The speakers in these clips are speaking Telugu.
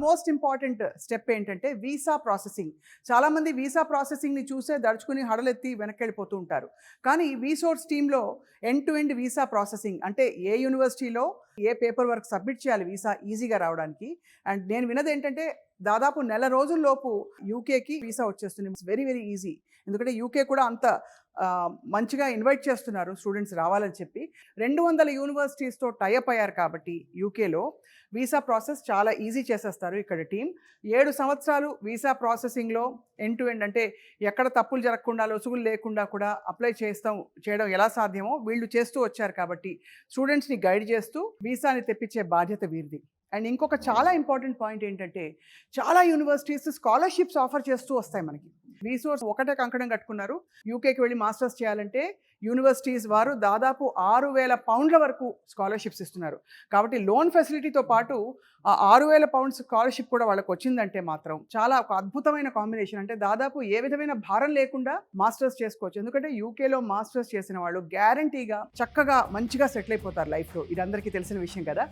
మోస్ట్ ఇంపార్టెంట్ స్టెప్ ఏంటంటే వీసా ప్రాసెసింగ్. చాలామంది వీసా ప్రాసెసింగ్ని చూసే దడుచుకుని హడలెత్తి వెనక్కి వెళ్ళిపోతూ ఉంటారు. కానీ వీసోర్స్ టీంలో end to end visa processing అంటే ఏ యూనివర్సిటీలో ఏ పేపర్ వర్క్ సబ్మిట్ చేయాలి వీసా ఈజీగా రావడానికి. అండ్ నేను విన్నది ఏంటంటే దాదాపు నెల రోజుల్లోపు యూకేకి వీసా వచ్చేస్తుంది. It's very very easy. ఎందుకంటే యూకే కూడా అంత మంచిగా ఇన్వైట్ చేస్తున్నారు స్టూడెంట్స్ రావాలని చెప్పి. 200 యూనివర్సిటీస్తో టైఅప్ అయ్యారు కాబట్టి యూకేలో వీసా ప్రాసెస్ చాలా ఈజీ చేసేస్తారు ఇక్కడ టీం. 7 సంవత్సరాలు వీసా ప్రాసెసింగ్లో ఎండ్ టు ఎండ్ అంటే ఎక్కడ తప్పులు జరగకుండా లొసుగులు లేకుండా కూడా అప్లై చేయడం ఎలా సాధ్యమో వీళ్ళు చేస్తూ వచ్చారు కాబట్టి స్టూడెంట్స్ని గైడ్ చేస్తూ వీసాని తెప్పించే బాధ్యత వీరిది. అండ్ ఇంకొక చాలా ఇంపార్టెంట్ పాయింట్ ఏంటంటే చాలా యూనివర్సిటీస్ స్కాలర్షిప్స్ ఆఫర్ చేస్తూ వస్తాయి మనకి. రీసోర్స్ ఒకటే కంకణం కట్టుకున్నారు. యూకేకి వెళ్ళి మాస్టర్స్ చేయాలంటే యూనివర్సిటీస్ వారు దాదాపు 6,000 పౌండ్ల వరకు స్కాలర్షిప్స్ ఇస్తున్నారు. కాబట్టి లోన్ ఫెసిలిటీతో పాటు ఆ 6,000 పౌండ్స్ స్కాలర్షిప్ కూడా వాళ్ళకి వచ్చిందంటే మాత్రం చాలా ఒక అద్భుతమైన కాంబినేషన్. అంటే దాదాపు ఏ విధమైన భారం లేకుండా మాస్టర్స్ చేసుకోవచ్చు. ఎందుకంటే యూకేలో మాస్టర్స్ చేసిన వాళ్ళు గ్యారంటీగా చక్కగా మంచిగా సెటిల్ అయిపోతారు లైఫ్లో. ఇది అందరికీ తెలిసిన విషయం కదా.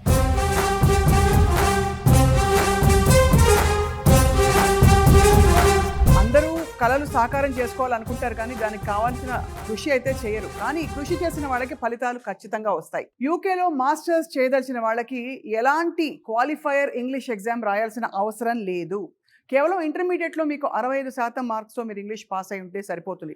అందరూ కళలు సాకారం చేసుకోవాలనుకుంటారు కానీ దానికి కావాల్సిన కృషి అయితే చేయరు. కానీ కృషి చేసిన వాళ్ళకి ఫలితాలు ఖచ్చితంగా వస్తాయి. యూకేలో మాస్టర్స్ చేయదలిచిన వాళ్ళకి ఎలాంటి క్వాలిఫైయర్ ఇంగ్లీష్ ఎగ్జామ్ రాయాల్సిన అవసరం లేదు. కేవలం ఇంటర్మీడియట్లో మీకు 65% మార్క్స్తో మీరు ఇంగ్లీష్ పాస్ అయి ఉంటే సరిపోతుంది.